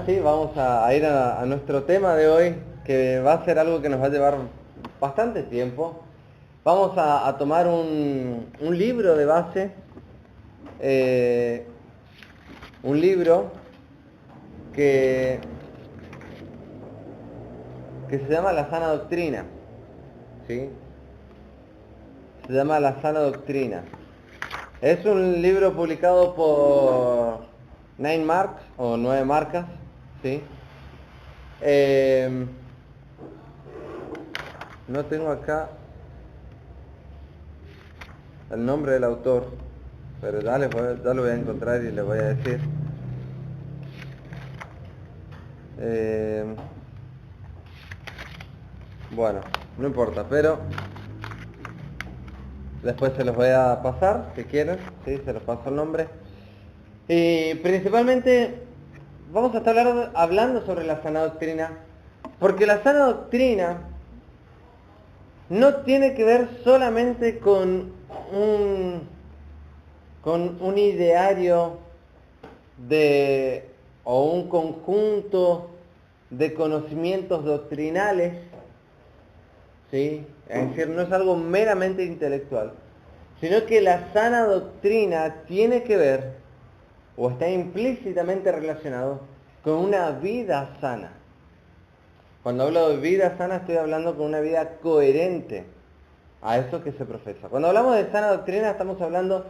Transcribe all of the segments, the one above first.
sí, vamos a ir a nuestro tema de hoy, que va a ser algo que nos va a llevar bastante tiempo. Vamos a tomar un libro de base, eh, un libro que, que se llama La Sana Doctrina, ¿sí? Se llama La Sana Doctrina. Es un libro publicado por Nine Marks, o 9 marcas, ¿sí? No tengo acá el nombre del autor, pero ya lo voy a encontrar y le voy a decir. Bueno, no importa, pero después se los voy a pasar, si quieren, ¿sí? Se los paso el nombre. Y principalmente vamos a estar hablando sobre la sana doctrina, porque la sana doctrina no tiene que ver solamente con un ideario o un conjunto de conocimientos doctrinales, ¿sí? Es decir, no es algo meramente intelectual, sino que la sana doctrina tiene que ver, o está implícitamente relacionado, con una vida sana. Cuando hablo de vida sana, estoy hablando con una vida coherente a eso que se profesa. Cuando hablamos de sana doctrina, estamos hablando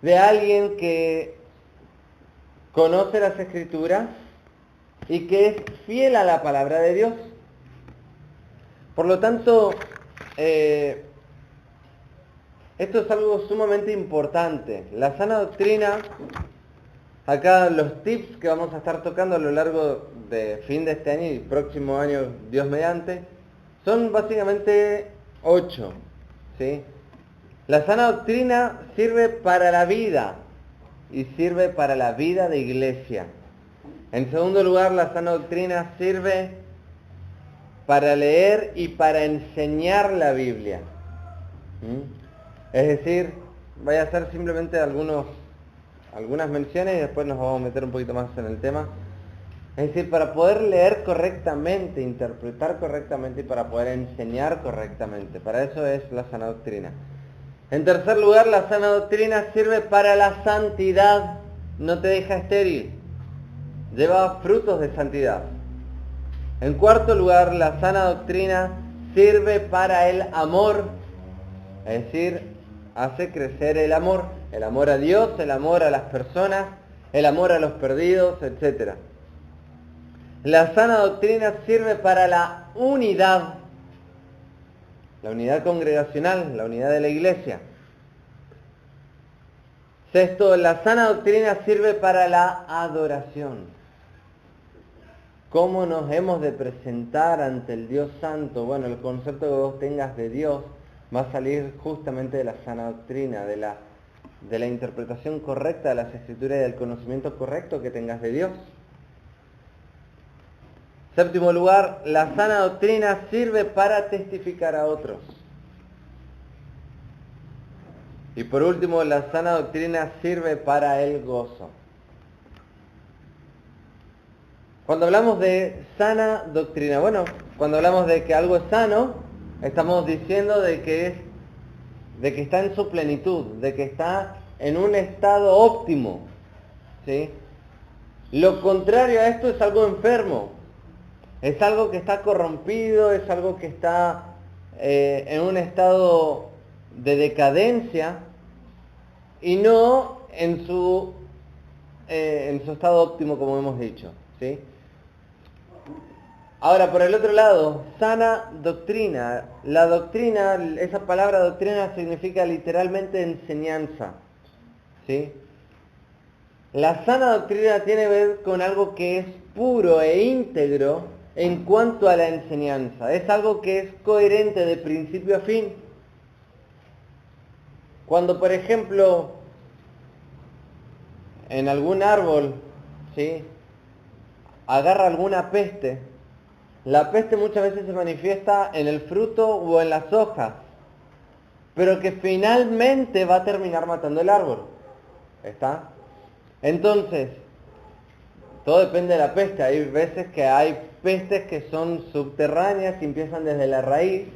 de alguien que conoce las Escrituras y que es fiel a la palabra de Dios. Por lo tanto, esto es algo sumamente importante. La sana doctrina, acá los tips que vamos a estar tocando a lo largo de fin de este año y próximo año, Dios mediante, son básicamente 8, ¿sí? La sana doctrina sirve para la vida y sirve para la vida de iglesia. En segundo lugar, la sana doctrina sirve para leer y para enseñar la Biblia. Es decir, voy a hacer simplemente algunas menciones y después nos vamos a meter un poquito más en el tema. Es decir, para poder leer correctamente, interpretar correctamente y para poder enseñar correctamente. Para eso es la sana doctrina. En tercer lugar, la sana doctrina sirve para la santidad. No te deja estéril. Lleva frutos de santidad. En cuarto lugar, la sana doctrina sirve para el amor. Es decir, hace crecer el amor a Dios, el amor a las personas, el amor a los perdidos, etc. La sana doctrina sirve para la unidad congregacional, la unidad de la iglesia. Sexto, la sana doctrina sirve para la adoración. ¿Cómo nos hemos de presentar ante el Dios Santo? Bueno, el concepto que vos tengas de Dios va a salir justamente de la sana doctrina, de la interpretación correcta de las Escrituras y del conocimiento correcto que tengas de Dios. Séptimo lugar, la sana doctrina sirve para testificar a otros. Y por último, la sana doctrina sirve para el gozo. Cuando hablamos de sana doctrina, bueno, cuando hablamos de que algo es sano, estamos diciendo de que está en su plenitud, de que está en un estado óptimo, ¿sí? Lo contrario a esto es algo enfermo, es algo que está corrompido, es algo que está en un estado de decadencia y no en su estado óptimo, como hemos dicho, ¿sí? Ahora, por el otro lado, sana doctrina. La doctrina, esa palabra doctrina significa literalmente enseñanza, ¿sí? La sana doctrina tiene que ver con algo que es puro e íntegro en cuanto a la enseñanza. Es algo que es coherente de principio a fin. Cuando, por ejemplo, en algún árbol, ¿sí?, agarra alguna peste, la peste muchas veces se manifiesta en el fruto o en las hojas, pero que finalmente va a terminar matando el árbol. ¿Está? Entonces, todo depende de la peste. Hay veces que hay pestes que son subterráneas y empiezan desde la raíz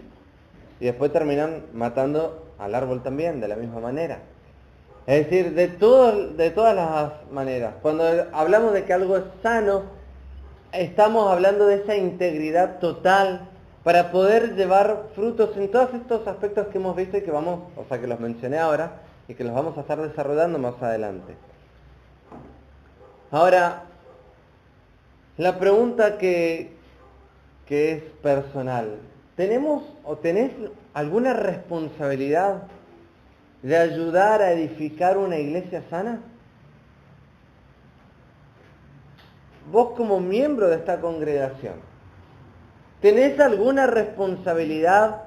y después terminan matando al árbol también, de la misma manera. Es decir, de todas las maneras. Cuando hablamos de que algo es sano, estamos hablando de esa integridad total para poder llevar frutos en todos estos aspectos que hemos visto y que que los mencioné ahora y que los vamos a estar desarrollando más adelante. Ahora, la pregunta que es personal. ¿Tenemos o tenés alguna responsabilidad de ayudar a edificar una iglesia sana? Vos como miembro de esta congregación, ¿tenés alguna responsabilidad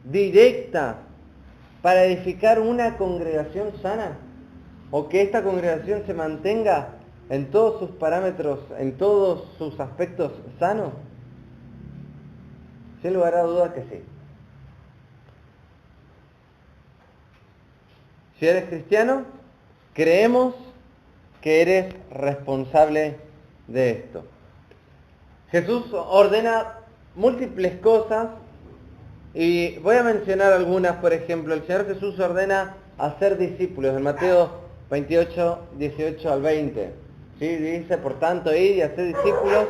directa para edificar una congregación sana? ¿O que esta congregación se mantenga en todos sus parámetros, en todos sus aspectos sanos? Sin lugar a duda que sí. Si eres cristiano, creemos que eres responsable de esto. Jesús ordena múltiples cosas y voy a mencionar algunas. Por ejemplo, el Señor Jesús ordena hacer discípulos en Mateo 28, 18 al 20. ¿Sí? Dice, por tanto, id y hacer discípulos,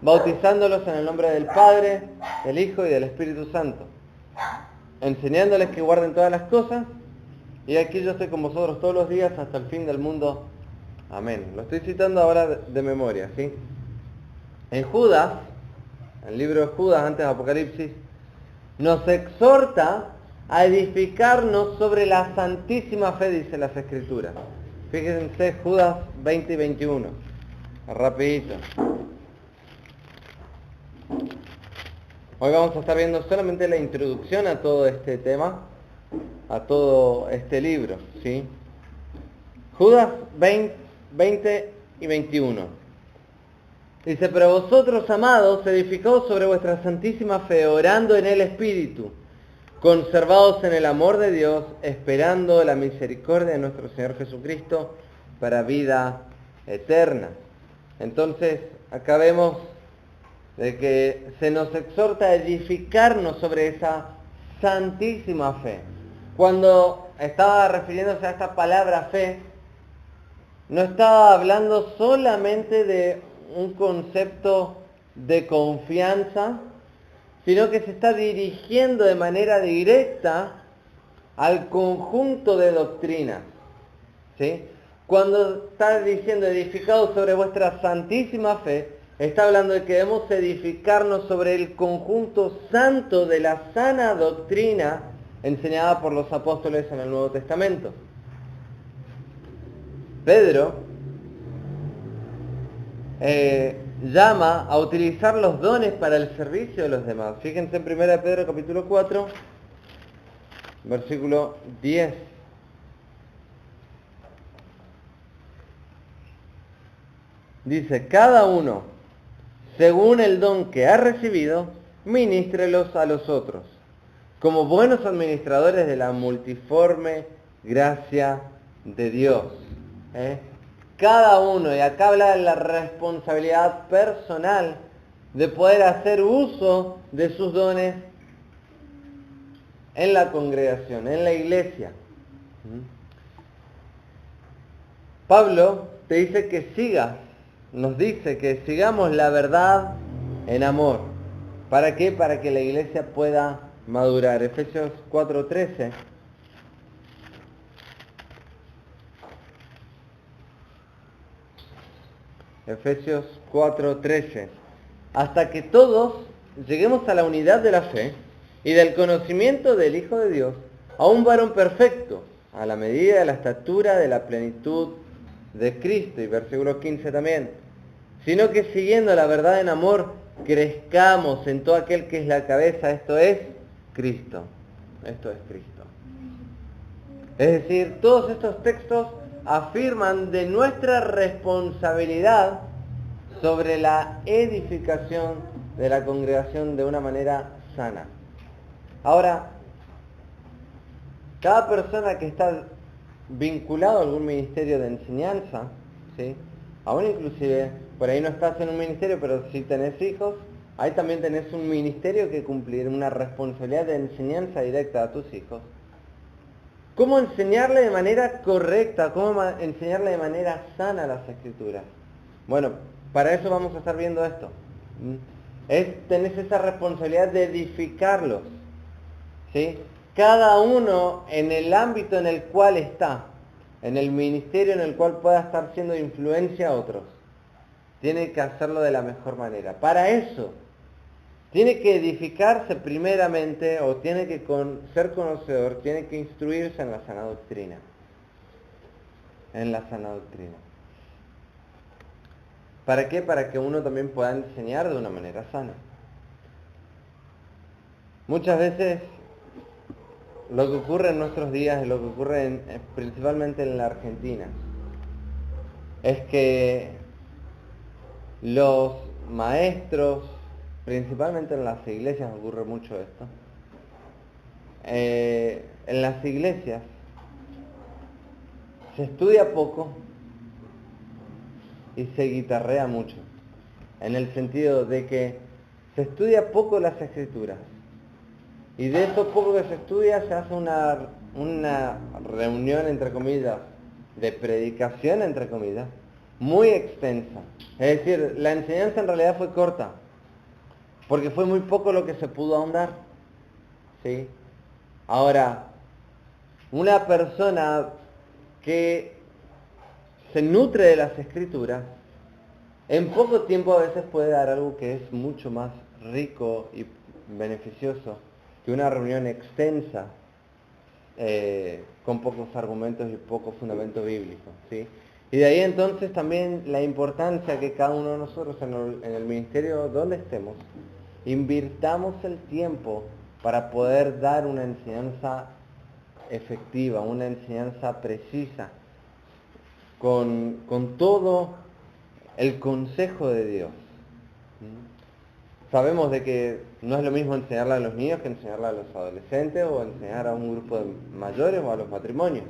bautizándolos en el nombre del Padre, del Hijo y del Espíritu Santo, enseñándoles que guarden todas las cosas, y aquí yo estoy con vosotros todos los días hasta el fin del mundo. Amén. Lo estoy citando ahora de memoria, ¿sí? En Judas, en el libro de Judas, antes de Apocalipsis, nos exhorta a edificarnos sobre la santísima fe, dice las Escrituras. Fíjense, Judas 20 y 21. Rapidito. Hoy vamos a estar viendo solamente la introducción a todo este tema, a todo este libro, ¿sí? Judas 20 y 21. Dice, pero vosotros, amados, edificaos sobre vuestra santísima fe, orando en el Espíritu, conservados en el amor de Dios, esperando la misericordia de nuestro Señor Jesucristo para vida eterna. Entonces, acá vemos de que se nos exhorta a edificarnos sobre esa santísima fe. Cuando estaba refiriéndose a esta palabra fe, no estaba hablando solamente de un concepto de confianza, sino que se está dirigiendo de manera directa al conjunto de doctrinas, ¿sí? Cuando está diciendo edificados sobre vuestra santísima fe, está hablando de que debemos edificarnos sobre el conjunto santo de la sana doctrina enseñada por los apóstoles en el Nuevo Testamento. Pedro llama a utilizar los dones para el servicio de los demás. Fíjense en 1 Pedro capítulo 4, versículo 10. Dice, cada uno, según el don que ha recibido, ministrelos a los otros, como buenos administradores de la multiforme gracia de Dios. Cada uno, y acá habla de la responsabilidad personal de poder hacer uso de sus dones en la congregación, en la iglesia. Pablo te dice que sigas, nos dice que sigamos la verdad en amor. ¿Para qué? Para que la iglesia pueda madurar. Efesios 4:13. Efesios 4:13. Hasta que todos lleguemos a la unidad de la fe y del conocimiento del Hijo de Dios, a un varón perfecto, a la medida de la estatura de la plenitud de Cristo. Y versículo 15 también. Sino que siguiendo la verdad en amor, crezcamos en todo aquel que es la cabeza, esto es Cristo. Esto es Cristo. Es decir, todos estos textos afirman de nuestra responsabilidad sobre la edificación de la congregación de una manera sana. Ahora, cada persona que está vinculado a algún ministerio de enseñanza, ¿sí?, Aún inclusive, por ahí no estás en un ministerio, pero si tenés hijos, ahí también tenés un ministerio que cumplir, una responsabilidad de enseñanza directa a tus hijos. ¿Cómo enseñarle de manera correcta? ¿Cómo enseñarle de manera sana las Escrituras? Bueno, para eso vamos a estar viendo esto. Tenés esa responsabilidad de edificarlos, ¿sí? Cada uno en el ámbito en el cual está, en el ministerio en el cual pueda estar siendo de influencia a otros, tiene que hacerlo de la mejor manera. Para eso, tiene que edificarse primeramente, o tiene que ser conocedor, tiene que instruirse en la sana doctrina. En la sana doctrina. ¿Para qué? Para que uno también pueda enseñar de una manera sana. Muchas veces lo que ocurre en nuestros días, y lo que ocurre principalmente en la Argentina, es que los maestros, principalmente en las iglesias ocurre mucho esto, en las iglesias se estudia poco y se guitarrea mucho, en el sentido de que se estudia poco las Escrituras, y de eso poco que se estudia se hace una reunión, entre comillas, de predicación, entre comillas, muy extensa. Es decir, la enseñanza en realidad fue corta, porque fue muy poco lo que se pudo ahondar, ¿sí? Ahora, una persona que se nutre de las Escrituras, en poco tiempo a veces puede dar algo que es mucho más rico y beneficioso que una reunión extensa con pocos argumentos y pocos fundamentos bíblicos, ¿sí? Y de ahí entonces también la importancia que cada uno de nosotros en el ministerio donde estemos, invirtamos el tiempo para poder dar una enseñanza efectiva, una enseñanza precisa, con todo el consejo de Dios. Sabemos de que no es lo mismo enseñarle a los niños que enseñarle a los adolescentes o enseñar a un grupo de mayores o a los matrimonios.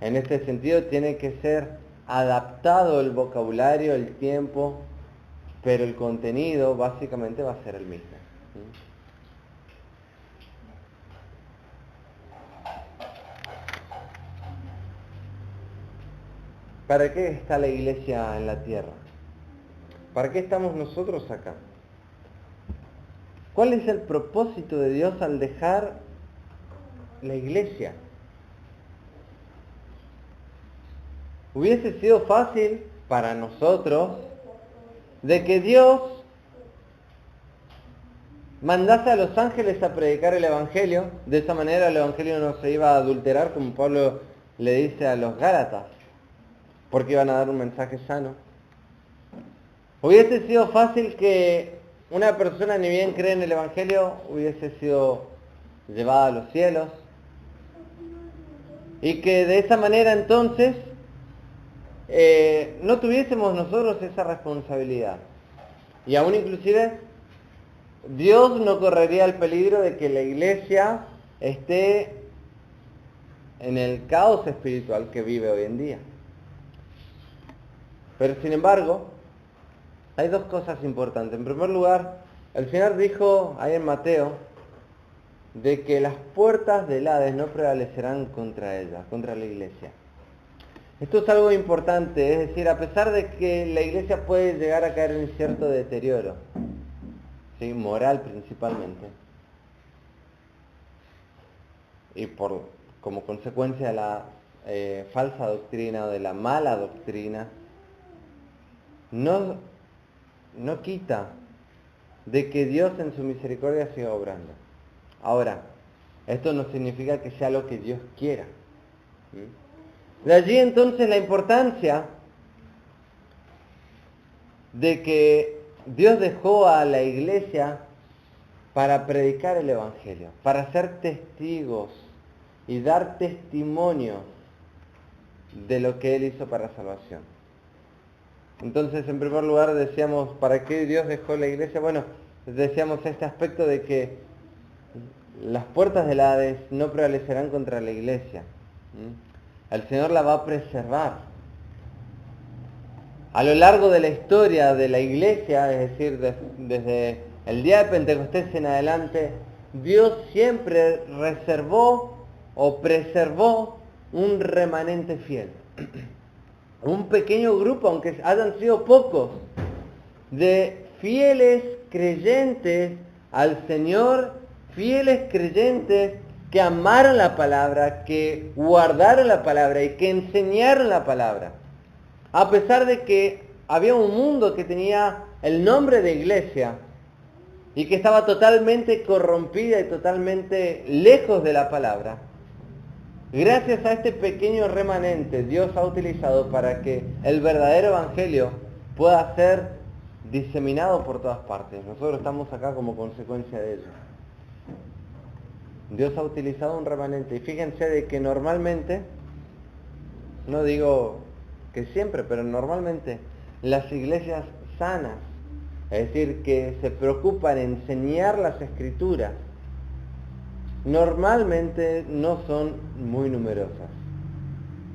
En este sentido tiene que ser adaptado el vocabulario, el tiempo, pero el contenido básicamente va a ser el mismo. ¿Para qué está la iglesia en la tierra? ¿Para qué estamos nosotros acá? ¿Cuál es el propósito de Dios al dejar la iglesia? Hubiese sido fácil para nosotros de que Dios mandase a los ángeles a predicar el Evangelio. De esa manera el Evangelio no se iba a adulterar, como Pablo le dice a los Gálatas, porque iban a dar un mensaje sano. Hubiese sido fácil que una persona, ni bien cree en el Evangelio, hubiese sido llevada a los cielos, y que de esa manera entonces no tuviésemos nosotros esa responsabilidad. Y aún inclusive Dios no correría el peligro de que la iglesia esté en el caos espiritual que vive hoy en día. Pero sin embargo, hay dos cosas importantes. En primer lugar, el Señor dijo ahí en Mateo de que las puertas del Hades no prevalecerán contra ella, contra la iglesia. Esto es algo importante, es decir, a pesar de que la iglesia puede llegar a caer en cierto deterioro, ¿sí? Moral principalmente, y como consecuencia de la falsa doctrina o de la mala doctrina, no quita de que Dios en su misericordia siga obrando. Ahora, esto no significa que sea lo que Dios quiera. De allí entonces la importancia de que Dios dejó a la iglesia para predicar el Evangelio, para ser testigos y dar testimonio de lo que Él hizo para salvación. Entonces, en primer lugar, decíamos, ¿para qué Dios dejó la iglesia? Bueno, decíamos este aspecto de que las puertas del Hades no prevalecerán contra la iglesia. El Señor la va a preservar. A lo largo de la historia de la iglesia, es decir, desde el día de Pentecostés en adelante, Dios siempre reservó o preservó un remanente fiel. Un pequeño grupo, aunque hayan sido pocos, de fieles creyentes al Señor, fieles creyentes que amaron la palabra, que guardaron la palabra y que enseñaron la palabra. A pesar de que había un mundo que tenía el nombre de iglesia y que estaba totalmente corrompida y totalmente lejos de la palabra, gracias a este pequeño remanente, Dios ha utilizado para que el verdadero evangelio pueda ser diseminado por todas partes. Nosotros estamos acá como consecuencia de ello. Dios ha utilizado un remanente y fíjense de que normalmente, no digo que siempre, pero normalmente las iglesias sanas, es decir, que se preocupan en enseñar las escrituras, normalmente no son muy numerosas.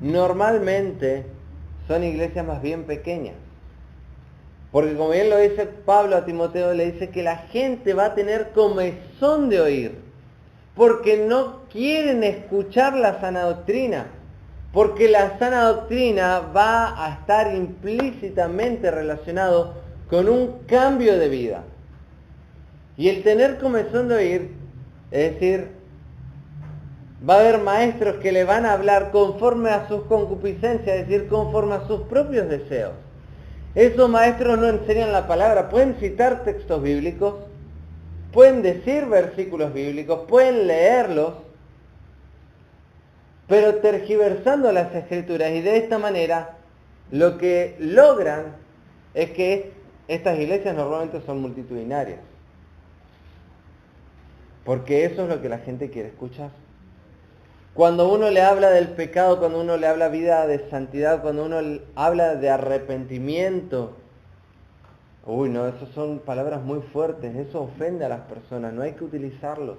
Normalmente son iglesias más bien pequeñas. Porque como bien lo dice Pablo a Timoteo, le dice que la gente va a tener comezón de oír, porque no quieren escuchar la sana doctrina, porque la sana doctrina va a estar implícitamente relacionado con un cambio de vida. Y el tener comezón de oír, es decir, va a haber maestros que le van a hablar conforme a sus concupiscencias, es decir, conforme a sus propios deseos. Esos maestros no enseñan la palabra, pueden citar textos bíblicos, pueden decir versículos bíblicos, pueden leerlos, pero tergiversando las escrituras, y de esta manera lo que logran es que estas iglesias normalmente son multitudinarias, porque eso es lo que la gente quiere escuchar. Cuando uno le habla del pecado, cuando uno le habla vida de santidad, cuando uno habla de arrepentimiento, no, esas son palabras muy fuertes, eso ofende a las personas, no hay que utilizarlos.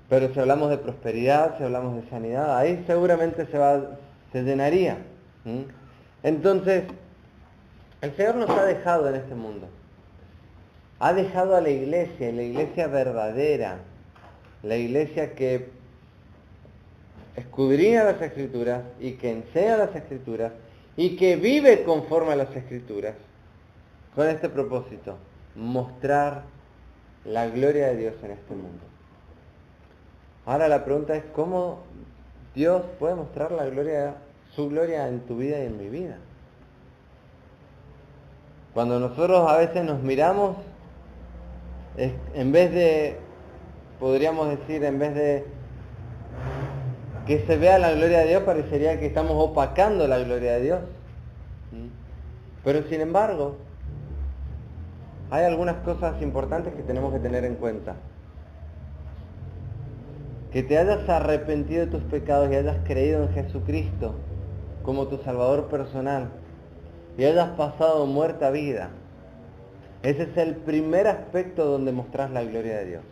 Pero si hablamos de prosperidad, si hablamos de sanidad, ahí seguramente se llenaría. Entonces, el Señor nos ha dejado en este mundo. Ha dejado a la iglesia verdadera, la iglesia que escudriña las Escrituras y que enseña las Escrituras y que vive conforme a las Escrituras, con este propósito, mostrar la gloria de Dios en este mundo. Ahora la pregunta es, ¿cómo Dios puede mostrar su gloria en tu vida y en mi vida? Cuando nosotros a veces nos miramos, en vez de que se vea la gloria de Dios, parecería que estamos opacando la gloria de Dios. Pero sin embargo, hay algunas cosas importantes que tenemos que tener en cuenta. Que te hayas arrepentido de tus pecados y hayas creído en Jesucristo como tu Salvador personal y hayas pasado muerte a vida. Ese es el primer aspecto donde mostrás la gloria de Dios,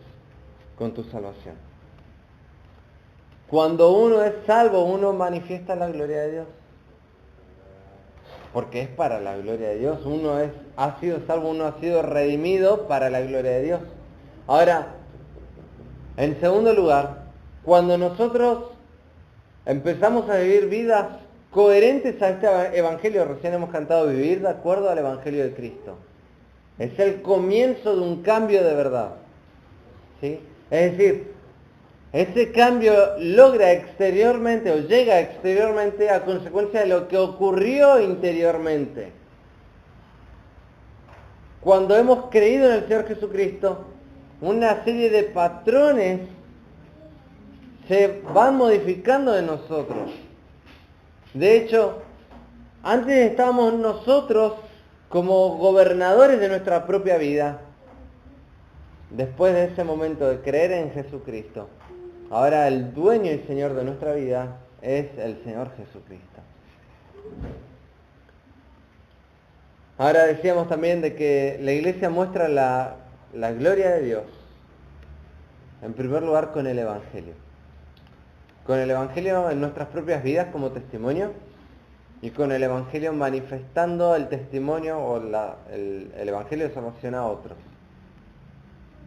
con tu salvación. Cuando uno es salvo, uno manifiesta la gloria de Dios. Porque es para la gloria de Dios. Uno ha sido salvo, uno ha sido redimido para la gloria de Dios. Ahora, en segundo lugar, cuando nosotros empezamos a vivir vidas coherentes a este evangelio, recién hemos cantado vivir de acuerdo al evangelio de Cristo. Es el comienzo de un cambio de verdad. ¿Sí? Es decir, ese cambio logra exteriormente o llega exteriormente a consecuencia de lo que ocurrió interiormente. Cuando hemos creído en el Señor Jesucristo, una serie de patrones se van modificando de nosotros. De hecho, antes estábamos nosotros como gobernadores de nuestra propia vida. Después de ese momento de creer en Jesucristo, ahora el dueño y Señor de nuestra vida es el Señor Jesucristo. Ahora decíamos también de que la iglesia muestra la gloria de Dios, en primer lugar con el Evangelio. Con el Evangelio en nuestras propias vidas como testimonio y con el Evangelio manifestando el testimonio o el Evangelio de salvación a otros.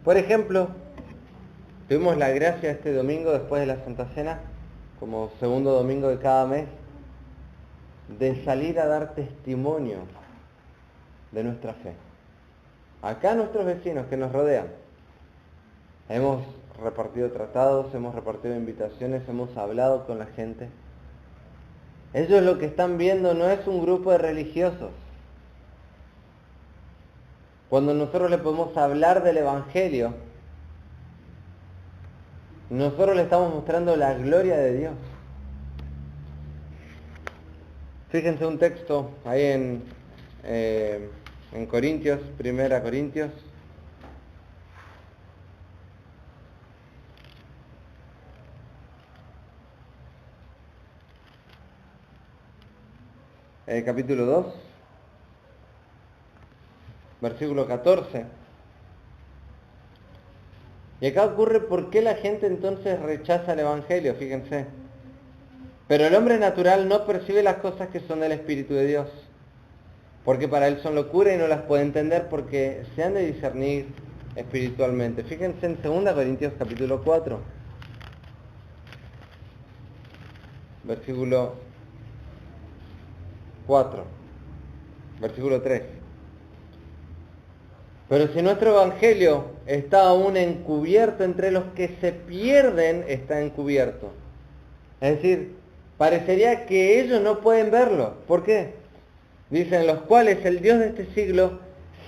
Por ejemplo, tuvimos la gracia este domingo, después de la Santa Cena, como segundo domingo de cada mes, de salir a dar testimonio de nuestra fe. Acá nuestros vecinos que nos rodean. Hemos repartido tratados, hemos repartido invitaciones, hemos hablado con la gente. Ellos lo que están viendo no es un grupo de religiosos. Cuando nosotros le podemos hablar del Evangelio, nosotros le estamos mostrando la gloria de Dios. Fíjense un texto ahí en Corintios, 1 Corintios. Capítulo 2, versículo 14. Y acá ocurre por qué la gente entonces rechaza el Evangelio, fíjense. Pero el hombre natural no percibe las cosas que son del Espíritu de Dios, porque para él son locura y no las puede entender porque se han de discernir espiritualmente. Fíjense en 2 Corintios capítulo 4, versículo 4, versículo 3. Pero si nuestro Evangelio está aún encubierto, entre los que se pierden está encubierto. Es decir, parecería que ellos no pueden verlo. ¿Por qué? Dicen, los cuales el Dios de este siglo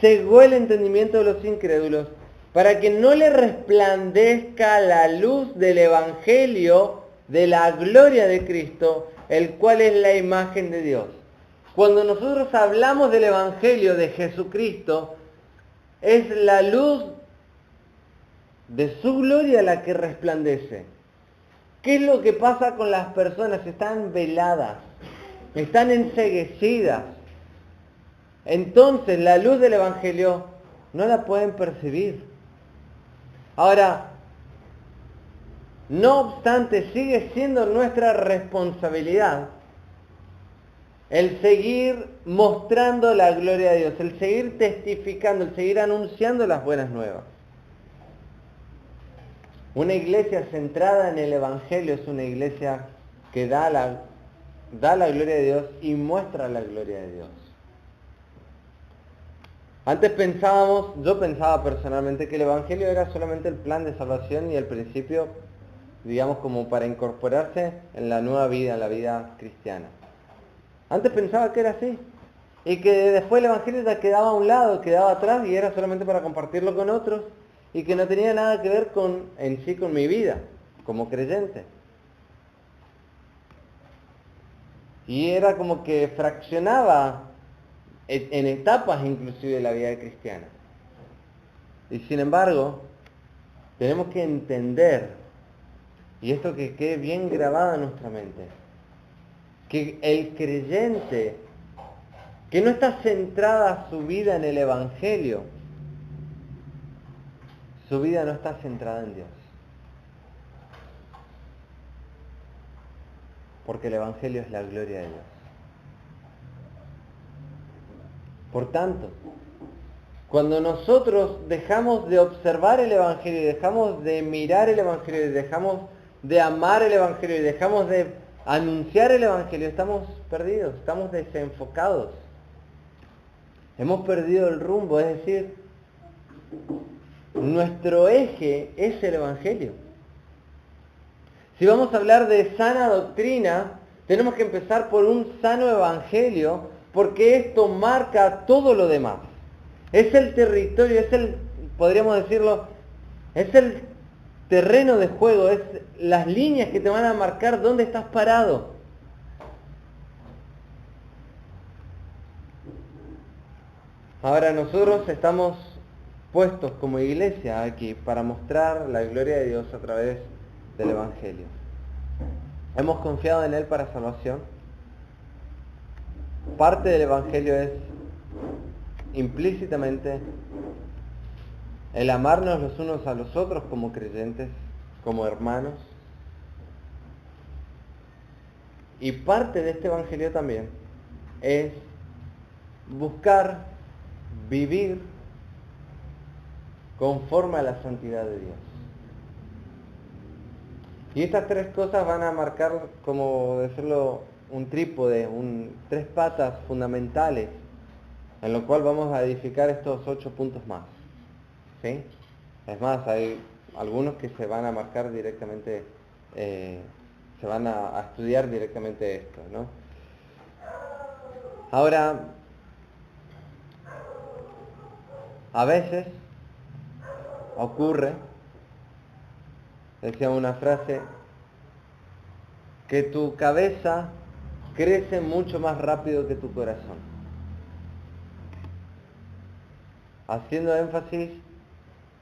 cegó el entendimiento de los incrédulos para que no le resplandezca la luz del Evangelio de la gloria de Cristo, el cual es la imagen de Dios. Cuando nosotros hablamos del Evangelio de Jesucristo, es la luz de su gloria la que resplandece. ¿Qué es lo que pasa con las personas? Están veladas, están enceguecidas. Entonces la luz del Evangelio no la pueden percibir. Ahora, no obstante, sigue siendo nuestra responsabilidad el seguir mostrando la gloria de Dios, el seguir testificando, el seguir anunciando las buenas nuevas. Una iglesia centrada en el Evangelio es una iglesia que da la gloria de Dios y muestra la gloria de Dios. Antes yo pensaba personalmente que el Evangelio era solamente el plan de salvación y el principio, digamos, como para incorporarse en la nueva vida, en la vida cristiana. Antes pensaba que era así, y que después el Evangelio ya quedaba a un lado, quedaba atrás y era solamente para compartirlo con otros, y que no tenía nada que ver con mi vida, como creyente. Y era como que fraccionaba en etapas inclusive la vida cristiana. Y sin embargo, tenemos que entender, y esto que quede bien grabado en nuestra mente, que el creyente que no está centrada su vida en el Evangelio, su vida no está centrada en Dios. Porque el Evangelio es la gloria de Dios. Por tanto, cuando nosotros dejamos de observar el Evangelio, y dejamos de mirar el Evangelio, y dejamos de amar el Evangelio, y dejamos de anunciar el Evangelio, estamos perdidos, estamos desenfocados. Hemos perdido el rumbo, es decir, nuestro eje es el Evangelio. Si vamos a hablar de sana doctrina, tenemos que empezar por un sano Evangelio, porque esto marca todo lo demás. Es el territorio, podríamos decirlo, es el terreno de juego, es las líneas que te van a marcar dónde estás parado. Ahora nosotros estamos puestos como iglesia aquí para mostrar la gloria de Dios a través del Evangelio. Hemos confiado en Él para salvación. Parte del Evangelio es implícitamente el amarnos los unos a los otros como creyentes, como hermanos. Y parte de este Evangelio también es buscar vivir conforme a la santidad de Dios. Y estas tres cosas van a marcar, como decirlo, un trípode, tres patas fundamentales, en lo cual vamos a edificar estos 8 puntos más. ¿Sí? Es más, hay algunos que se van a marcar directamente, se van a estudiar directamente esto, ¿no? Ahora, a veces ocurre, decía una frase, que tu cabeza crece mucho más rápido que tu corazón. Haciendo énfasis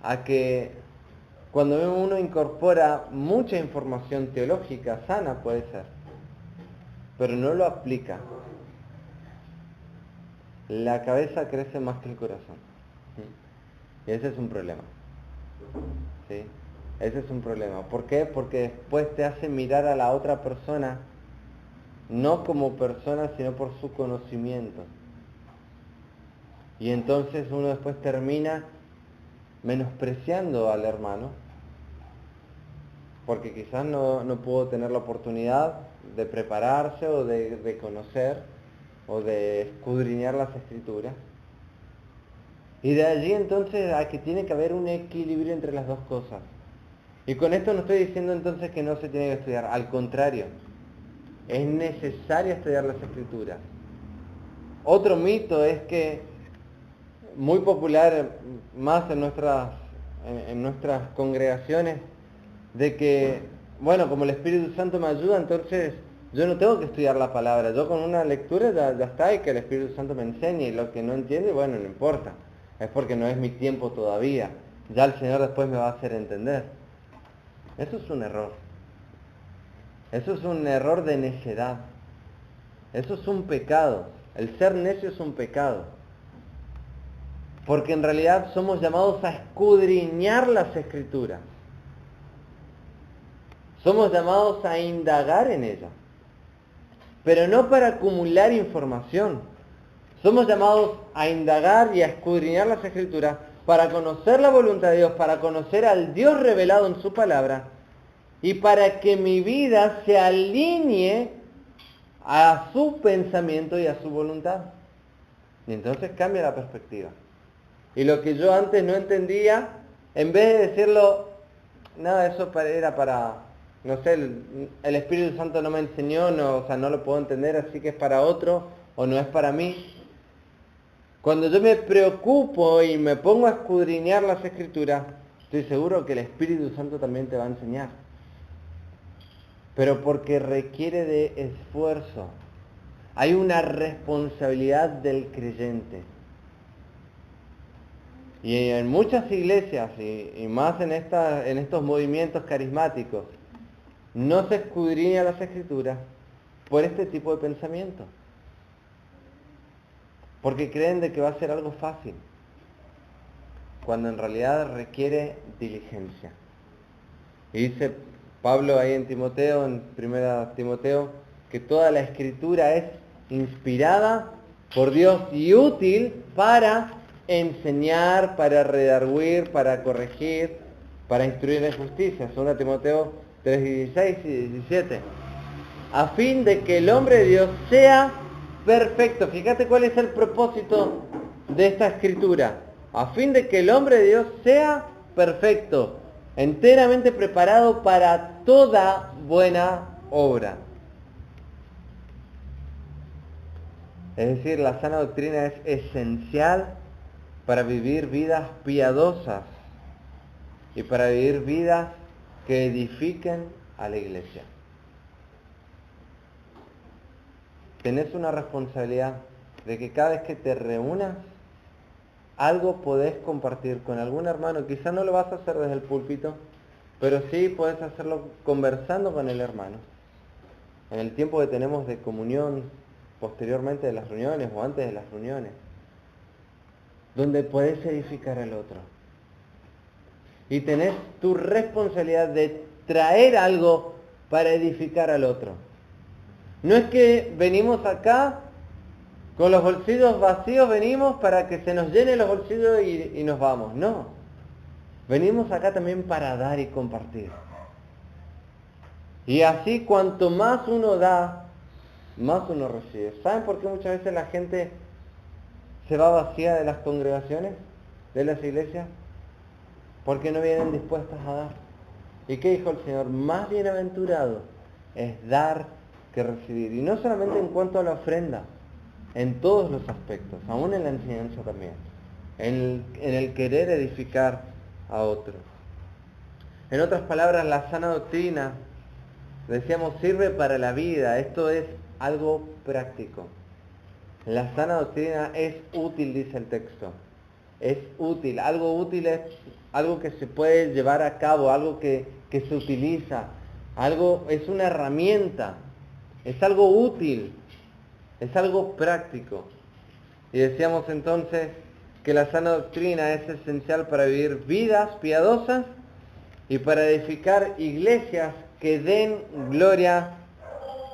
a que cuando uno incorpora mucha información teológica, sana puede ser, pero no lo aplica, la cabeza crece más que el corazón. Y ese es un problema. ¿Sí? Ese es un problema. ¿Por qué? Porque después te hace mirar a la otra persona no como persona, sino por su conocimiento. Y entonces uno después termina menospreciando al hermano, porque quizás no pudo tener la oportunidad de prepararse o de conocer o de escudriñar las escrituras. Y de allí entonces a que tiene que haber un equilibrio entre las dos cosas. Y con esto no estoy diciendo entonces que no se tiene que estudiar, al contrario, es necesario estudiar las escrituras. Otro mito es que, muy popular más en nuestras congregaciones, de que, bueno, como el Espíritu Santo me ayuda, entonces yo no tengo que estudiar la palabra, yo con una lectura ya está, y que el Espíritu Santo me enseñe, y lo que no entiende, bueno, no importa, es porque no es mi tiempo todavía, ya el Señor después me va a hacer entender. Eso es un error. Eso es un error de necedad. Eso es un pecado. El ser necio es un pecado. Porque en realidad somos llamados a escudriñar las escrituras. Somos llamados a indagar en ellas. Pero no para acumular información. Somos llamados a indagar y a escudriñar las escrituras para conocer la voluntad de Dios, para conocer al Dios revelado en su palabra, y para que mi vida se alinee a su pensamiento y a su voluntad. Y entonces cambia la perspectiva. Y lo que yo antes no entendía, en vez de decirlo, nada, eso era para, no sé, el Espíritu Santo no me enseñó, o sea, no lo puedo entender, así que es para otro, o no es para mí. Cuando yo me preocupo y me pongo a escudriñar las escrituras, estoy seguro que el Espíritu Santo también te va a enseñar. Pero porque requiere de esfuerzo. Hay una responsabilidad del creyente. Y en muchas iglesias, y más en estos movimientos carismáticos, no se escudriña las escrituras por este tipo de pensamiento. Porque creen de que va a ser algo fácil, cuando en realidad requiere diligencia. Y dice Pablo ahí en Timoteo, en 1 Timoteo, que toda la escritura es inspirada por Dios y útil para enseñar, para redarguir, para corregir, para instruir en justicia. 2 Timoteo 3:16 y 17. A fin de que el hombre de Dios sea perfecto. Fíjate cuál es el propósito de esta escritura. A fin de que el hombre de Dios sea perfecto, enteramente preparado para toda buena obra. Es decir, la sana doctrina es esencial para vivir vidas piadosas y para vivir vidas que edifiquen a la iglesia. Tenés una responsabilidad de que cada vez que te reúnas, algo podés compartir con algún hermano. Quizás no lo vas a hacer desde el púlpito, pero sí podés hacerlo conversando con el hermano. En el tiempo que tenemos de comunión, posteriormente de las reuniones o antes de las reuniones, donde podés edificar al otro. Y tenés tu responsabilidad de traer algo para edificar al otro. No es que venimos acá Con los bolsillos vacíos venimos para que se nos llenen los bolsillos y nos vamos. No. Venimos acá también para dar y compartir. Y así cuanto más uno da, más uno recibe. ¿Saben por qué muchas veces la gente se va vacía de las congregaciones, de las iglesias? Porque no vienen dispuestas a dar. ¿Y qué dijo el Señor? Más bienaventurado es dar que recibir. Y no solamente en cuanto a la ofrenda, en todos los aspectos, aún en la enseñanza también, en el querer edificar a otros. En otras palabras, la sana doctrina, decíamos, sirve para la vida. Esto es algo práctico. La sana doctrina es útil, dice el texto. Es útil. Algo útil es algo que se puede llevar a cabo, algo que se utiliza. Algo, es una herramienta. Es algo útil. Es algo práctico. Y decíamos entonces que la sana doctrina es esencial para vivir vidas piadosas y para edificar iglesias que den gloria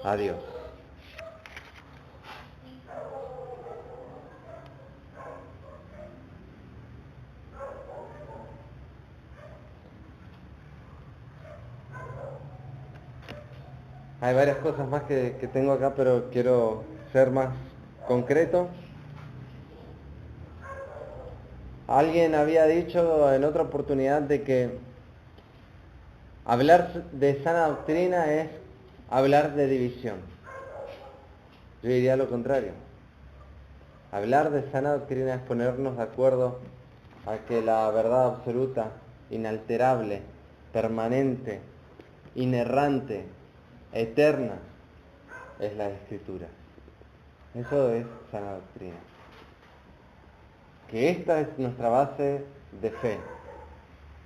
a Dios. Hay varias cosas más que tengo acá, pero quiero ser más concreto. Alguien había dicho en otra oportunidad de que hablar de sana doctrina es hablar de división. Yo diría lo contrario. Hablar de sana doctrina es ponernos de acuerdo a que la verdad absoluta, inalterable, permanente, inerrante, eterna, es la Escritura. Eso es sana doctrina. Que esta es nuestra base de fe.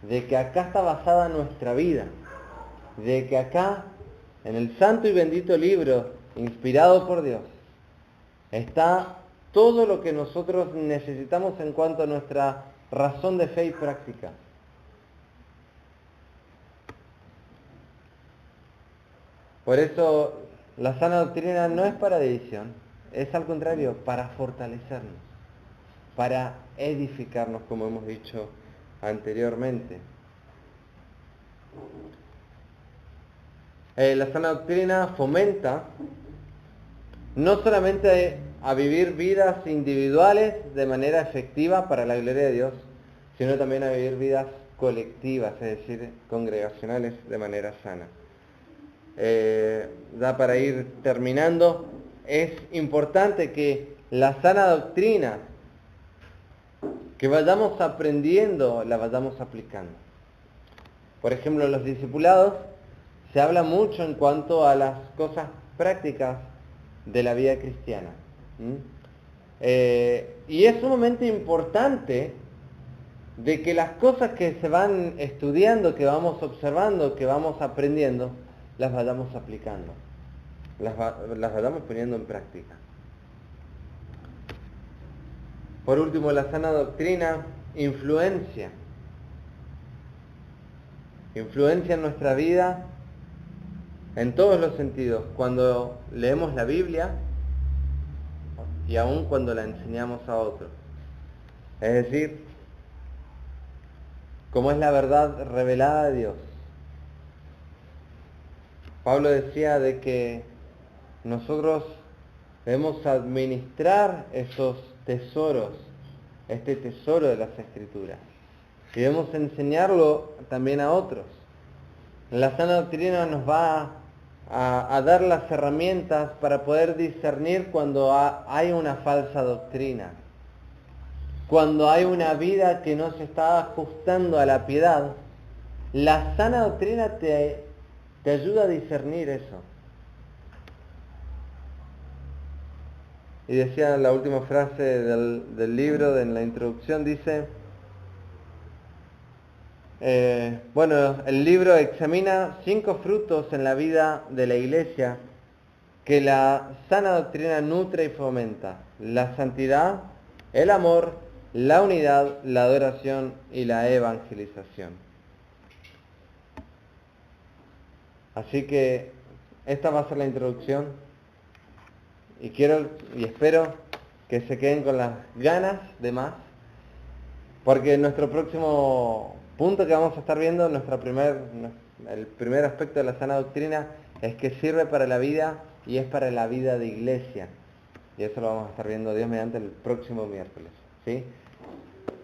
De que acá está basada nuestra vida. De que acá, en el santo y bendito libro, inspirado por Dios, está todo lo que nosotros necesitamos en cuanto a nuestra razón de fe y práctica. Por eso, la sana doctrina no es para división, es al contrario, para fortalecernos, para edificarnos, como hemos dicho anteriormente. La sana doctrina fomenta no solamente a vivir vidas individuales de manera efectiva para la gloria de Dios, sino también a vivir vidas colectivas, es decir, congregacionales de manera sana. Ya para ir terminando, es importante que la sana doctrina que vayamos aprendiendo, la vayamos aplicando. Por ejemplo, en los discipulados se habla mucho en cuanto a las cosas prácticas de la vida cristiana. Y es sumamente importante de que las cosas que se van estudiando, que vamos observando, que vamos aprendiendo, las vayamos aplicando, las vayamos poniendo en práctica. Por último, la sana doctrina influencia en nuestra vida en todos los sentidos, cuando leemos la Biblia y aún cuando la enseñamos a otros. Es decir, como es la verdad revelada de Dios. Pablo decía de que nosotros debemos administrar esos tesoros, este tesoro de las Escrituras. Y debemos enseñarlo también a otros. La sana doctrina nos va a dar las herramientas para poder discernir cuando hay una falsa doctrina. Cuando hay una vida que no se está ajustando a la piedad, la sana doctrina te ayuda a discernir eso. Y decía la última frase del libro, en la introducción, dice, el libro examina 5 frutos en la vida de la iglesia que la sana doctrina nutre y fomenta: la santidad, el amor, la unidad, la adoración y la evangelización. Así que esta va a ser la introducción y quiero y espero que se queden con las ganas de más, porque nuestro próximo punto que vamos a estar viendo, el primer aspecto de la sana doctrina, es que sirve para la vida y es para la vida de iglesia. Y eso lo vamos a estar viendo Dios mediante el próximo miércoles, ¿sí?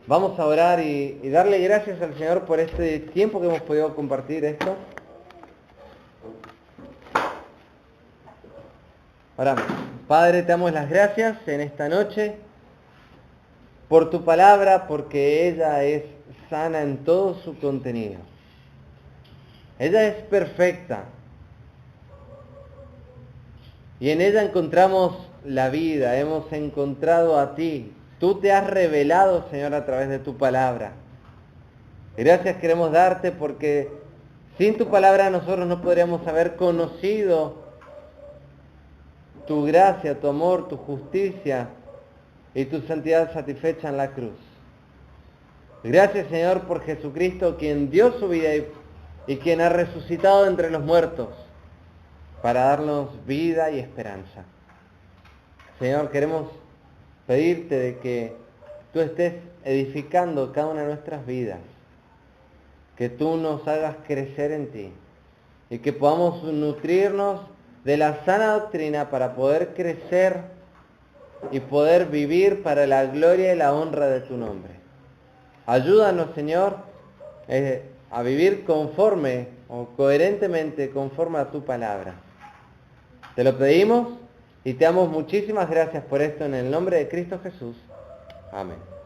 Vamos a orar y darle gracias al Señor por este tiempo que hemos podido compartir esto. Oramos. Padre, te damos las gracias en esta noche por tu palabra, porque ella es sana en todo su contenido. Ella es perfecta. Y en ella encontramos la vida, hemos encontrado a ti. Tú te has revelado, Señor, a través de tu palabra. Gracias queremos darte porque sin tu palabra nosotros no podríamos haber conocido tu gracia, tu amor, tu justicia y tu santidad satisfecha en la cruz. Gracias, Señor, por Jesucristo, quien dio su vida y quien ha resucitado entre los muertos para darnos vida y esperanza. Señor, queremos pedirte de que tú estés edificando cada una de nuestras vidas, que tú nos hagas crecer en ti y que podamos nutrirnos de la sana doctrina para poder crecer y poder vivir para la gloria y la honra de tu nombre. Ayúdanos, Señor, a vivir conforme o coherentemente conforme a tu palabra. Te lo pedimos y te damos muchísimas gracias por esto en el nombre de Cristo Jesús. Amén.